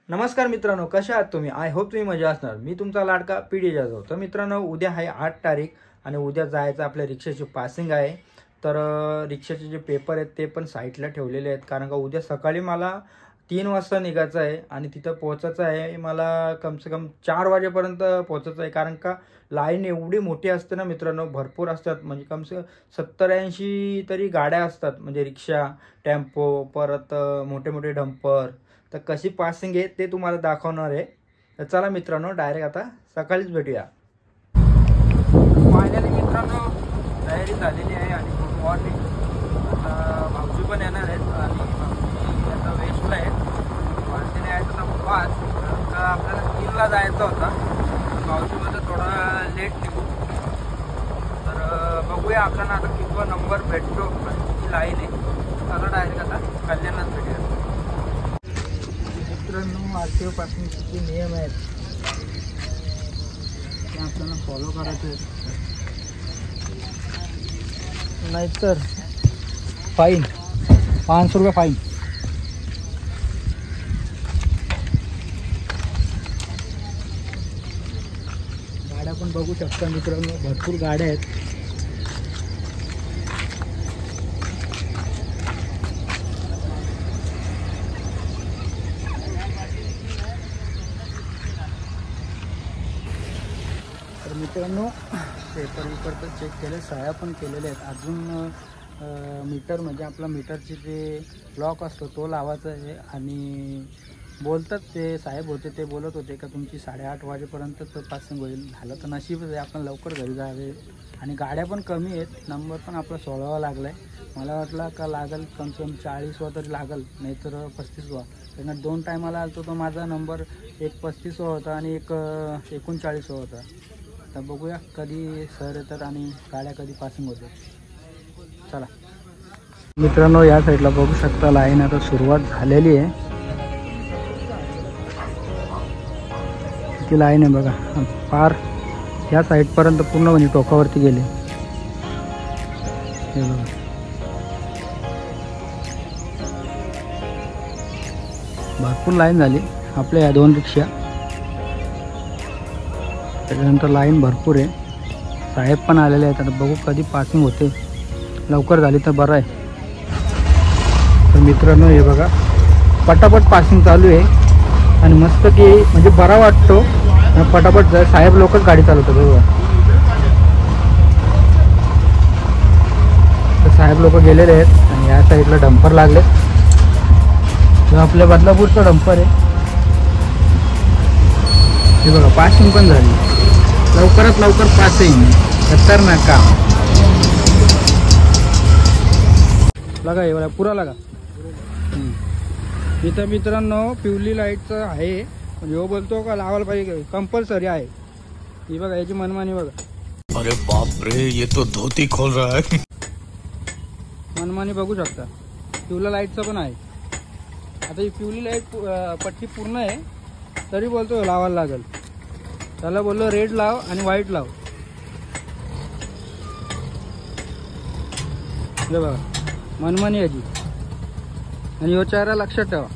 नमस्कार मित्रांनो, कशा आहात तुम्ही? आय होप तुम्ही मजा असणार। मी तुमचा लाडका पीडी जाधव। तर मित्रांनो, उद्या आहे 8 तारीख आणि उद्या जायचं आपल्या रिक्षाची पासिंग आहे। तर रिक्षाचे जे पेपर आहेत ते पण साईडला ठेवलेले आहेत, कारण का उद्या सकाळी मला 3 वाजता निघायचं आहे आणि तिथं पोहोचायचं आहे। मला कम से कम 4 वाजेपर्यंत पोहोचायचं आहे, कारण का लाईन एवढी मोठी असते ना मित्रांनो, भरपूर असतात। म्हणजे कम से 70-80 तरी गाड्या असतात, म्हणजे रिक्षा, टेम्पो, परत मोठे मोठे डंपर। तर कशी पासिंग आहे ते तुम्हाला दाखवणार आहे। तर चला मित्रांनो, डायरेक्ट आता सकाळीच भेटूया। फायनली मित्रांनो तयारी झालेली आहे आणि गुड मॉर्निंग। आता भाऊजी पण येणार आहेत आणि भाऊजी आता वेस्टला आहेत। वाजलेले आहेत आता 5, कारण का आपल्याला 3ला जायचं होता। भाऊजीमध्ये थोडा लेट निघू। तर बघूया आपल्याला आता कितवा नंबर भेटतो आणि किती लाईन आहे। चला डायरेक्ट आता कल्याणात भेटूया। मित्रांनो, आरटीओ पासिंगचे नियम आहेत ते आपल्याला फॉलो करायचे आहेत, नाहीतर फाईन, 500 रुपये फाईन। गाड्या पण बघू शकता मित्रांनो, भरपूर गाड्या आहेत। मित्रांनो, पेपर तर चेक केले, सह्या पण केलेले आहेत। अजून मीटर म्हणजे आपला मीटरचे जे लॉक असतो तो लावायचा आहे। आणि बोलतात ते साहेब होते, ते बोलत होते का तुमची 8:30 वाजेपर्यंत तर पासिंग होईल। झालं तर नशीबच आहे, आपण लवकर घरी जावे। आणि गाड्या पण कमी आहेत, नंबर पण आपला 16वा लागला आहे। मला वाटलं का लागेल कम से कम 40वा तरी लागेल, नाहीतर 35वा। त्यांना 2 टायमाला आलतो तो माझा नंबर, एक 35वा होता आणि एक 39वा होता। तर बघूया कधी सर येतात आणि गाड्या कधी पासिंग होते। चला मित्रांनो, या साईडला बघू शकता लाईन आता सुरुवात झालेली आहे। ती लाईन आहे बघा, पार या साईडपर्यंत पूर्ण म्हणजे टोकावरती गेले। हे बघा, भरपूर लाईन झाली आपल्या या 2 रिक्षा। त्याच्यानंतर लाईन भरपूर आहे, साहेब पण आलेले आहेत। आता बघू कधी पासिंग होते, लवकर झाली तर बरं आहे। तर मित्रांनो, हे बघा पटापट पासिंग चालू आहे आणि मस्त की म्हणजे बरा वाटतो पटापट। साहेब लोकच गाडी चालवतात बघा। तर साहेब लोक गेलेले आहेत आणि या साईडला डंपर लागले, जो आपल्या बदलापूरचा डंपर आहे। हे बघा पासिंग पण झाली, लवकरात लवकर पासिंग, खतरनाक काम लगा, एवढा पुरा लगा। इथं मित्रांनो पिवली लाईटचं आहे, म्हणजे हो बोलतो का लावायला पाहिजे, कंपल्सरी आहे। ही बघा याची मनमानी बघा। अरे बाप रे, ये तो धोती खोल रहा है। मनमानी बघू शकता, पिवला लाईटचं पण आहे। आता ही पिवली लाईट पट्टी पूर्ण आहे तरी बोलतो लावायला लागेल। त्याला बोललो रेड लाव आणि व्हाईट लाव। हे बघा मनमानी याची, आणि हो चेहरा लक्षात ठेवा।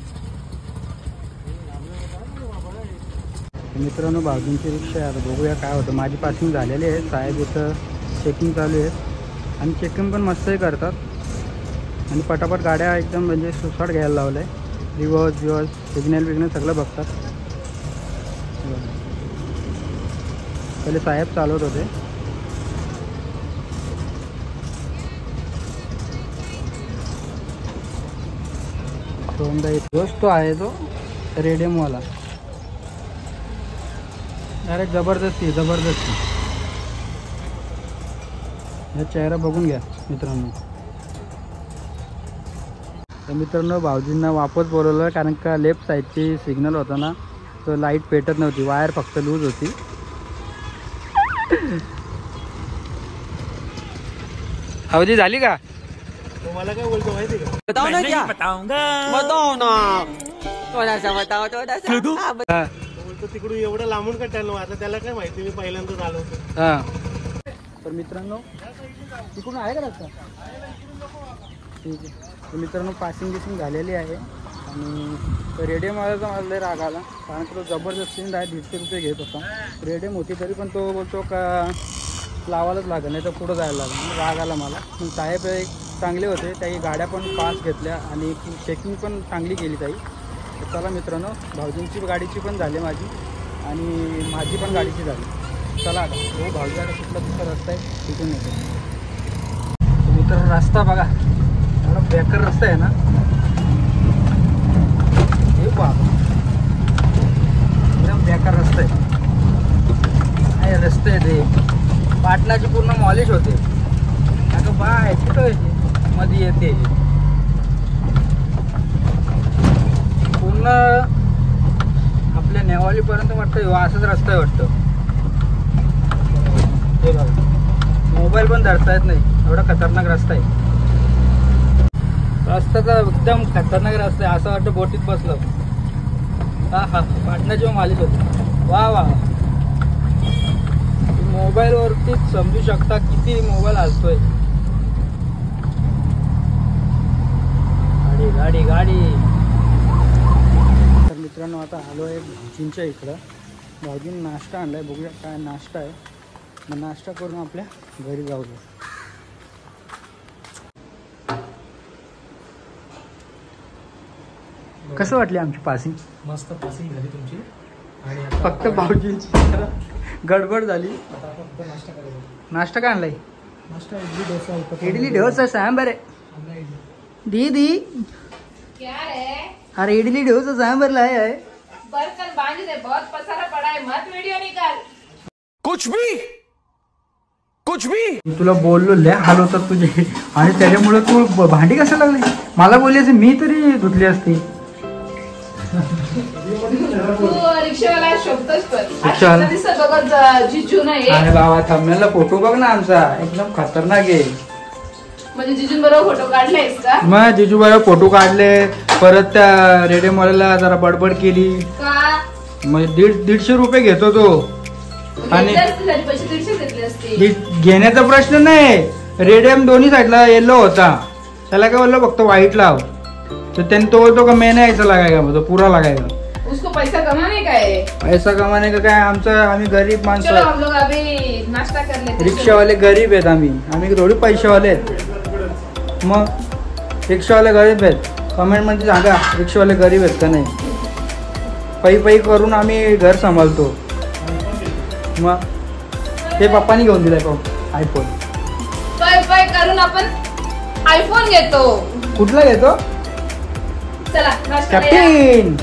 मित्रांनो, भाऊजींची रिक्षा आहे, आता बघूया काय होतं। माझी पासिंग झालेली आहे, साहेब इथं चेकिंग चालू आहे आणि चेकिंग पण मस्तही करतात आणि पटापट गाड्या एकदम म्हणजे सुसाट घ्यायला लावलं आहे। रिवर्स सिग्नल सगळं बघतात। पहिले साहेब चालवत होते। दोनदा दोस्त तो आहे तो रेडियमवाला, अरे जबरदस्ती हा चेहरा बघून घ्या मित्रांनो। तर मित्रांनो, भाऊजींना वापस बोलवलं, कारण का लेफ्ट साईडची सिग्नल होता ना, तो लाईट पेटत नव्हती, वायर फक्त लूज होती। भाऊजी झाली का? तुम्हाला काय बोलतो माहिती का? बताओ ना क्या? बताओ ना, थोडासा बताओ, थोडासा। बोलतो तिकडून एवढं लांबून कटायला, आता त्याला काय माहिती, मी पहिल्यांदाच आलो होतो। हां, तर मित्रांनो तिकडून आहे का रस्ता? ठीक आहे। तर मित्रांनो, पासिंग झालेली आहे आणि रेडियमवाल्याचा मला लय राग आला, कारण तो जबरदस्तीने 150 रुपये घेत होता. रेडियम होती तरी पण तो बोलतो का लावायलाच लागेल, नाही तर पुढं जायला लागेल. राग आला मला. पण साहेब एक चांगले होते, त्याही गाड्या पण फास्ट घेतल्या आणि चेकिंग पण चांगली केली ताई. तर चला मित्रांनो, भाऊजींची गाडीची पण झाली माझी आणि माझी पण गाडीची झाली. चला आता हो भाऊजीला कुठला दुसरा रस्ता आहे तिथून येतो. मित्रांनो रस्ता बघा, एवढा बेकार रस्ता आहे ना, हे बाबा एकदम बेकार रस्ता आहे. रस्ते आहे ते पाटणाची पूर्ण मॉलिश होते. अगं बाय कुठं येते मध्ये येते पूर्ण आपल्या नेवालीपर्यंत वाटतं असाच रस्ता आहे वाटतं. हे बघा मोबाईल पण धरता येत नाही, एवढा खतरनाक रस्ता आहे. रस्त्याचा एकदम खतरनाक रस्ता आहे, असं वाटतं बोटीत बसलं. हा हा पाटणाची मॉलिश होते. वा वा मोबाईलवरतीच समजू शकता किती मोबाईल हलतोय. गाडी गाडी गाडी. तर मित्रांनो आता आलो आहे भाऊजींच्या इकडं. भाऊजींनी नाश्ता आणलाय, बघूया काय नाश्ता आहे. मग नाश्ता करून आपल्या घरी जाऊया. कसं वाटली आमची पासिंग? मस्त पासिंग झाली तुमची. आणि फक्त भाऊजींची गडबड झाली. आता फक्त नाश्ता करायचा. नाश्ता काय आणलाय? नाश्ता इडली डोसा होता. इडली डोसा सांबार आहे. दीदी क्या है? अरे इडली डोसा सांबार लाया है. बर्तन बांध दे, बहुत पसारा पड़ा है, मत वीडियो निकाल. कुछ भी मी तुला बोललो लय हाल होतात तुझे आणि त्याच्यामुळे तू भांडी कशाला लागली? मला बोलली असती मी तरी धुतली असती. तू रिक्षावाला शोधतोस पण. रिक्षावाला? आता दिसत बघ जिजू नाही अरे बाबा थंबनेलला फोटो बघ ना आमचा, एकदम खतरनाक आहे. म्हणजे जिजून बरोबर फोटो काढलेस का? मग जिजू बरोबर फोटो काढले, परत त्या रेडिओ मॉलला जरा बडबड केली. का मग 150 रुपये घेतो तो. आणि पैसे 150 घेतले असते. घेण्याचा प्रश्न नाही, रेडियम दोन्ही साईडला येलो होता. त्याला काय बोललो फक्त व्हाईट लाव, तर त्याने तो बोलतो का मैं नाही यायचा लागायगा, तो पुरा लागायगा. उसको पैसा कमाने का है? पैसा कमाने का काय, आमचं आम्ही गरीब चलो माणसं, हम लोग अभी नाश्ता कर लेते हैं. रिक्षावाले गरीब आहेत. आम्ही थोडी पैशावाले आहेत. मग रिक्षावाले गरीब आहेत. कमेंट मध्ये सांगा रिक्षावाले गरीब आहेत का नाही. पै करून आम्ही घर सांभाळतो. मग ते पप्पानी घेऊन दिलाय पाहू आयफोन. पै करून आपण आयफोन घेतो. कुठला घेतो? चला नाश्ता करूया. कॅप्टन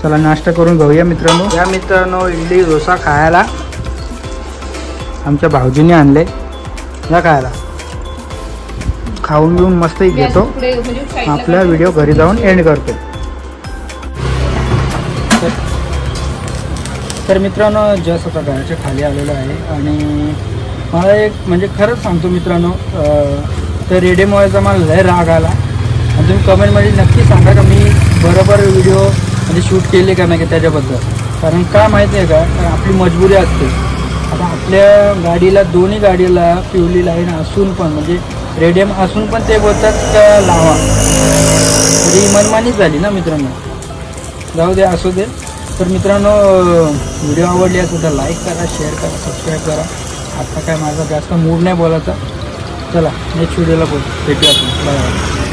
चला नाश्ता करून घेऊया मित्रांनो. या मित्रांनो इडली डोसा खायला आमच्या भाऊजीने आणले, या खायला. खाऊन घेऊन मस्त घेतो. तुकडे म्हणजे साईडला आपला व्हिडिओ घरी जाऊन एंड करतो. तर मित्रांनो जस्ट आता घराच्या खाली आलेलो आहे आणि मला एक म्हणजे खरंच सांगतो मित्रांनो, तर रेडिओमुळेचा मला लय राग आला. आणि तुम्ही कमेंटमध्ये नक्की सांगा का मी बरोबर व्हिडिओ म्हणजे शूट केले का नाही त्याच्याबद्दल. कारण का माहिती आहे का, आपली मजबुरी असते. आता आपल्या गाडीला दोन्ही गाडीला पिवली लाईन असून पण म्हणजे रेडियम असून पण ते बोलतात का लावा, तरी मनमानीच झाली ना मित्रांनो. जाऊ दे असू दे. तर मित्रांनो व्हिडिओ आवडली असेल तर लाईक करा, शेअर करा, सबस्क्राईब करा. आता काय माझा जास्त मूड नाही बोलायचा. चला नेक्स्ट व्हिडिओला भेटूया आपण. बाय.